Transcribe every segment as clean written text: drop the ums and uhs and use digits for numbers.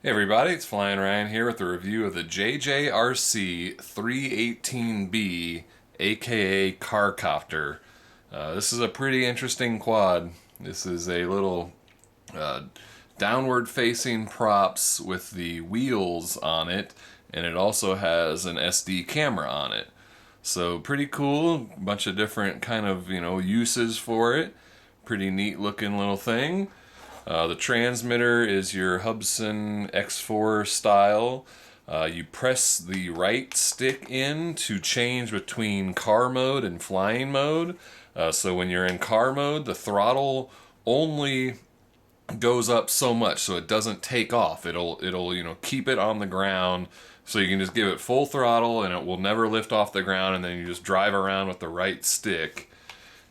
Hey everybody, it's Flyin Ryan here with a review of the JJRC 318B, aka Car-Copter. This is a pretty interesting quad. This is a little uh, downward facing props with the wheels on it, and it also has an SD camera on it. So pretty cool, bunch of different kind of, uses for it. Pretty neat looking little thing. The transmitter is your Hubsan X4 style. You press the right stick in to change between car mode and flying mode. So when you're in car mode, the throttle only goes up so much, so it doesn't take off. It'll keep it on the ground, so you can just give it full throttle and it will never lift off the ground. And then you just drive around with the right stick,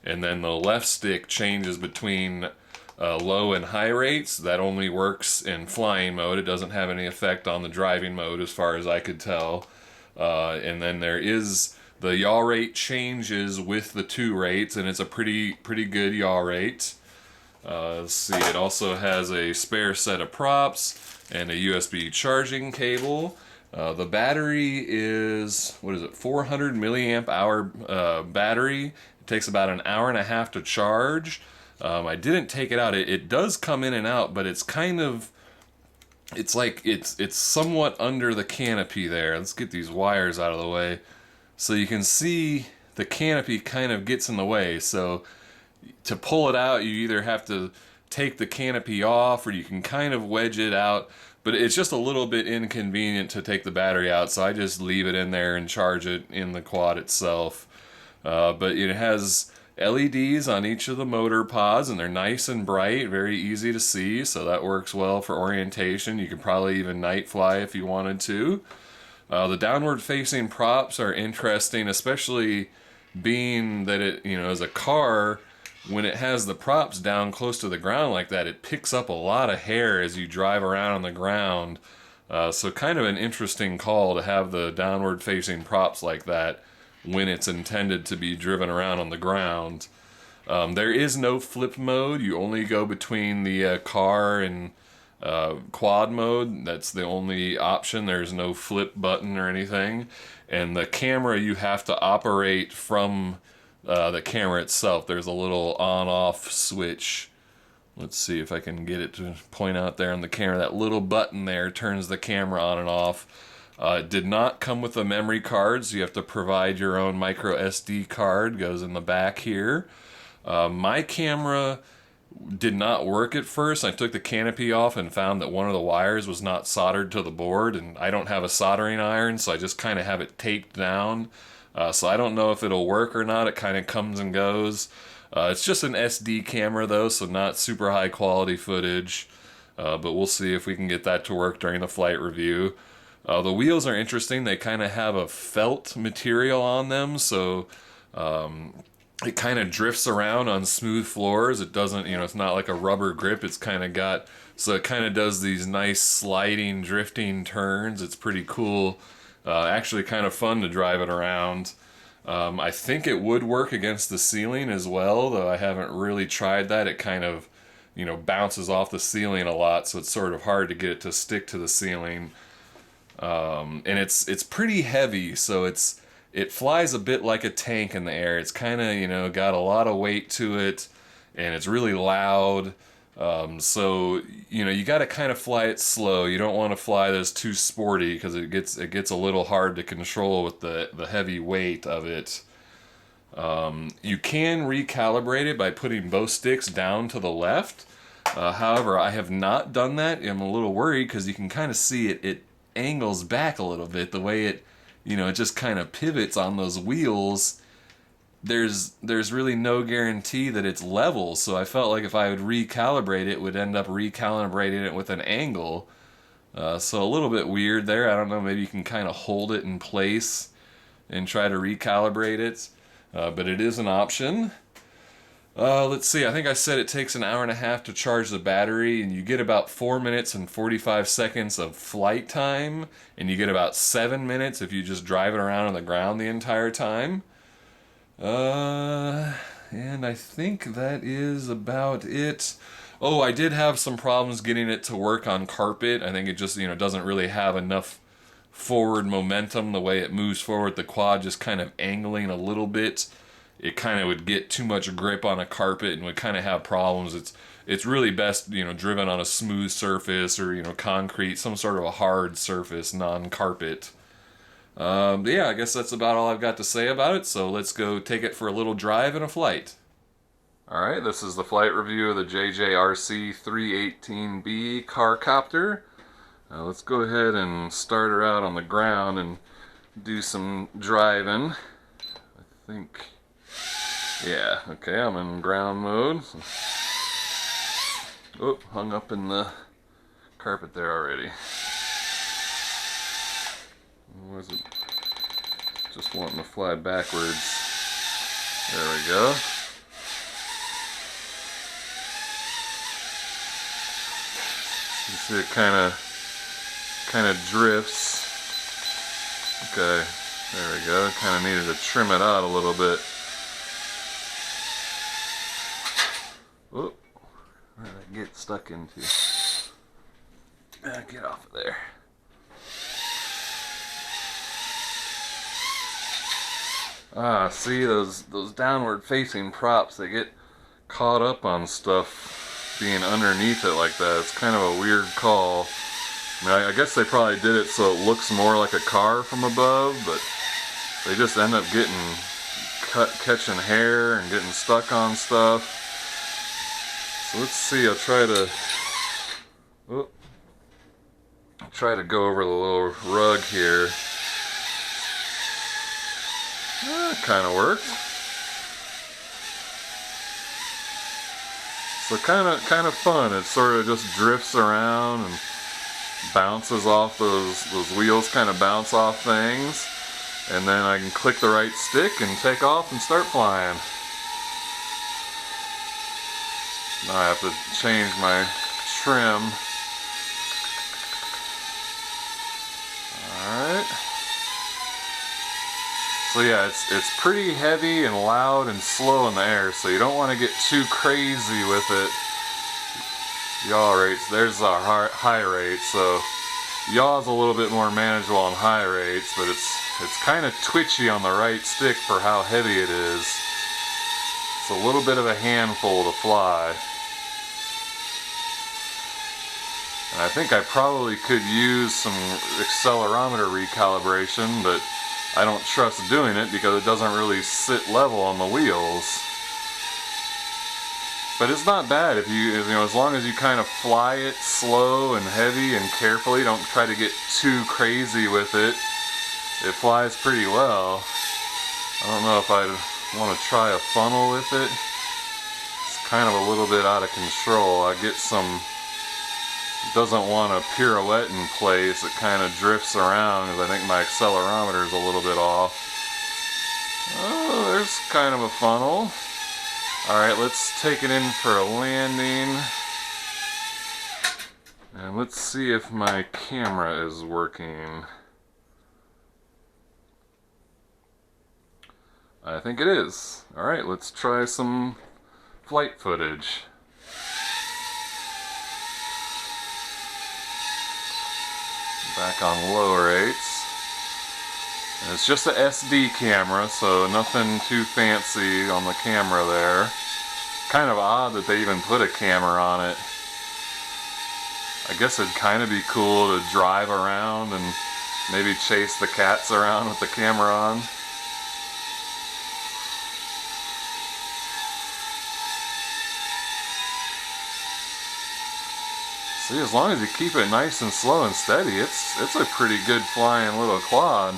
and then the left stick changes between low and high rates. That only works in flying mode. It doesn't have any effect on the driving mode as far as I could tell. And then there is the yaw rate changes with the two rates, and it's a pretty good yaw rate. Let's see, it also has a spare set of props and a USB charging cable. The battery is, what is it, 400 milliamp hour battery. It takes about an hour and a half to charge. I didn't take it out. It does come in and out, but it's kind of, it's like it's somewhat under the canopy there. Let's get these wires out of the way. So you can see the canopy kind of gets in the way. So to pull it out, you either have to take the canopy off, or you can kind of wedge it out. But it's just a little bit inconvenient to take the battery out, so I just leave it in there and charge it in the quad itself. But it has LEDs on each of the motor pods, and they're nice and bright, very easy to see, so that works well for orientation. You could probably even night fly if you wanted to. The downward facing props are interesting, especially being that it, as a car, when it has the props down close to the ground like that, it picks up a lot of hair as you drive around on the ground. So kind of an interesting call to have the downward facing props like that when it's intended to be driven around on the ground. There is no flip mode. You only go between the car and quad mode. That's the only option. There's no flip button or anything. And the camera, you have to operate from the camera itself. There's a little on-off switch. Let's see if I can get it to point out there on the camera. That little button there turns the camera on and off. It did not come with a memory card, so you have to provide your own micro SD card. Goes in the back here. My camera did not work at first. I took the canopy off and found that one of the wires was not soldered to the board, and I don't have a soldering iron, so I just kind of have it taped down. So I don't know if it'll work or not. It kind of comes and goes. It's just an SD camera though, so not super high quality footage. But we'll see if we can get that to work during the flight review. The wheels are interesting. They kind of have a felt material on them, so it kind of drifts around on smooth floors. It doesn't, it's not like a rubber grip. It's kind of got, so it kind of does these nice sliding, drifting turns. It's pretty cool. Actually kind of fun to drive it around. I think it would work against the ceiling as well, though I haven't really tried that. It kind of, bounces off the ceiling a lot, so it's sort of hard to get it to stick to the ceiling. And it's pretty heavy, so it flies a bit like a tank in the air. It's kind of, got a lot of weight to it, and it's really loud. So you got to kind of fly it slow. You don't want to fly this too sporty, because it gets a little hard to control with the heavy weight of it. You can recalibrate it by putting both sticks down to the left. However, I have not done that. I'm a little worried because you can kind of see it angles back a little bit, the way it just kind of pivots on those wheels. There's really no guarantee that it's level, so I felt like if I would recalibrate it, would end up recalibrating it with an angle. So a little bit weird there. I don't know, maybe you can kind of hold it in place and try to recalibrate it, but it is an option. Let's see, I think I said it takes an hour and a half to charge the battery, and you get about 4 minutes and 45 seconds of flight time, and you get about 7 minutes if you just drive it around on the ground the entire time. And I think that is about it. Oh, I did have some problems getting it to work on carpet. I think it just, doesn't really have enough forward momentum. The way it moves forward, the quad just kind of angling a little bit. It kind of would get too much grip on a carpet and would kind of have problems. It's really best, driven on a smooth surface or, concrete, some sort of a hard surface, non-carpet. Yeah, I guess that's about all I've got to say about it, so let's go take it for a little drive and a flight. Alright, this is the flight review of the JJRC 318B Car-Copter. Let's go ahead and start her out on the ground and do some driving. I think, yeah, okay, I'm in ground mode. Oh, hung up in the carpet there already. Was it just wanting to fly backwards? There we go. You see it kind of drifts. Okay, there we go. Kind of needed to trim it out a little bit. Oh, where did I get stuck into? Get off of there. Ah, see those downward facing props, they get caught up on stuff being underneath it like that. It's kind of a weird call. I mean, I guess they probably did it so it looks more like a car from above, but they just end up getting catching hair and getting stuck on stuff. So let's see, I'll try to go over the little rug here. Kind of worked. So kind of fun. It sort of just drifts around and bounces off those wheels. Kind of bounce off things, and then I can click the right stick and take off and start flying. Now I have to change my trim. Alright. So yeah, it's pretty heavy and loud and slow in the air, so you don't want to get too crazy with it. Yaw rates, there's our high rate, so yaw's a little bit more manageable on high rates, but it's kind of twitchy on the right stick for how heavy it is. It's a little bit of a handful to fly. And I think I probably could use some accelerometer recalibration, but I don't trust doing it because it doesn't really sit level on the wheels. But it's not bad if as long as you kind of fly it slow and heavy and carefully, don't try to get too crazy with it. It flies pretty well. I don't know if I'd want to try a funnel with it. It's kind of a little bit out of control. I get some, doesn't want to pirouette in place. It kind of drifts around because I think my accelerometer is a little bit off. Oh, there's kind of a funnel. Alright, let's take it in for a landing. And let's see if my camera is working. I think it is. Alright, let's try some flight footage. Back on low rates. And it's just a SD camera, so nothing too fancy on the camera there. Kind of odd that they even put a camera on it. I guess it'd kind of be cool to drive around and maybe chase the cats around with the camera on. See, as long as you keep it nice and slow and steady, it's a pretty good flying little quad.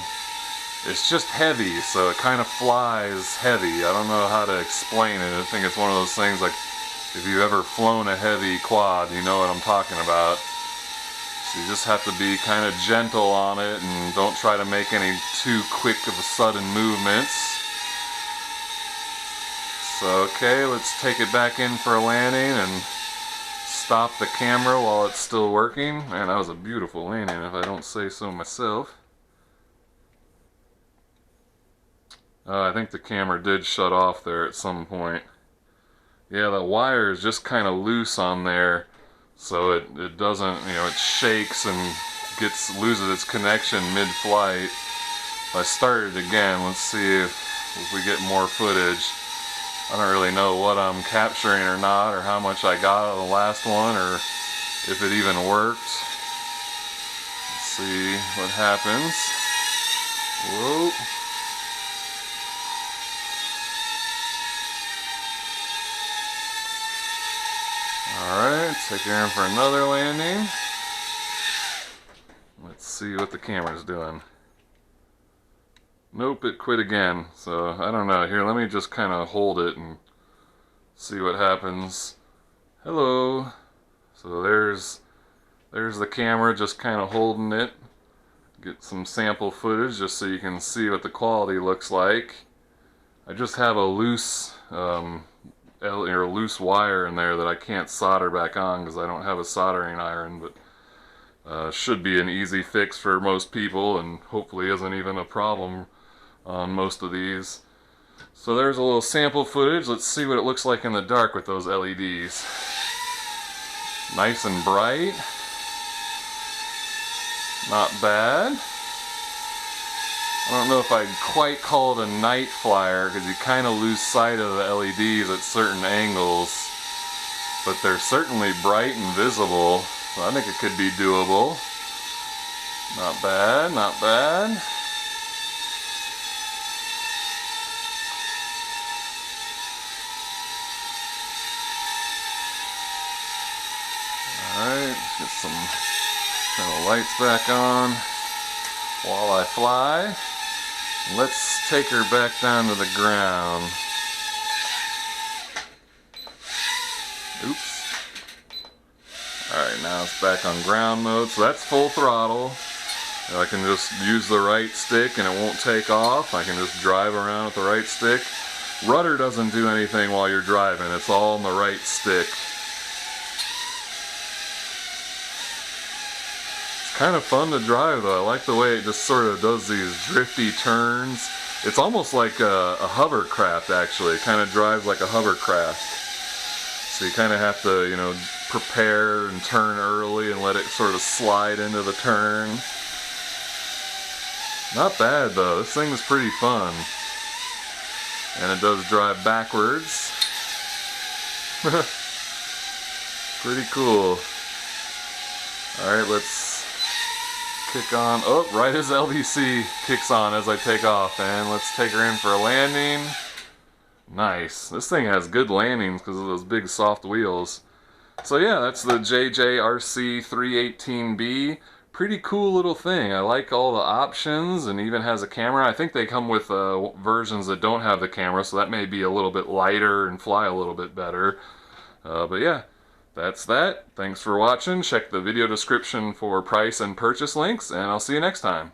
It's just heavy, so it kind of flies heavy. I don't know how to explain it. I think it's one of those things like if you've ever flown a heavy quad, you know what I'm talking about. So you just have to be kind of gentle on it and don't try to make any too quick of a sudden movements. So okay, let's take it back in for a landing and stop the camera while it's still working. Man, that was a beautiful landing if I don't say so myself. I think the camera did shut off there at some point. Yeah, the wire is just kind of loose on there, so it doesn't, you know, it shakes and loses its connection mid-flight. If I start it again, let's see if we get more footage. I don't really know what I'm capturing or not, or how much I got out of the last one, or if it even worked. Let's see what happens. Whoa. Alright, take her in for another landing. Let's see what the camera's doing. Nope, it quit again. So, I don't know. Here, let me just kind of hold it and see what happens. Hello. So there's the camera just kind of holding it. Get some sample footage just so you can see what the quality looks like. I just have a loose loose wire in there that I can't solder back on because I don't have a soldering iron, but should be an easy fix for most people, and hopefully isn't even a problem on most of these. So there's a little sample footage. Let's see what it looks like in the dark with those LEDs. Nice and bright. Not bad. I don't know if I'd quite call it a night flyer because you kind of lose sight of the LEDs at certain angles, but they're certainly bright and visible, so I think it could be doable. Not bad, not bad. Alright, get some kind of lights back on while I fly. Let's take her back down to the ground. Oops. Alright, now it's back on ground mode, so that's full throttle. I can just use the right stick and it won't take off. I can just drive around with the right stick. Rudder doesn't do anything while you're driving, it's all on the right stick. Kind of fun to drive though. I like the way it just sort of does these drifty turns. It's almost like a hovercraft actually. It kind of drives like a hovercraft. So you kind of have to, you know, prepare and turn early and let it sort of slide into the turn. Not bad though. This thing is pretty fun. And it does drive backwards. Pretty cool. Alright, let's kick on. Oh, right as LVC kicks on as I take off, and let's take her in for a landing. Nice. This thing has good landings because of those big soft wheels. So yeah, that's the JJRC 318B. Pretty cool little thing. I like all the options, and even has a camera. I think they come with versions that don't have the camera, so that may be a little bit lighter and fly a little bit better. But yeah. That's that. Thanks for watching. Check the video description for price and purchase links, and I'll see you next time.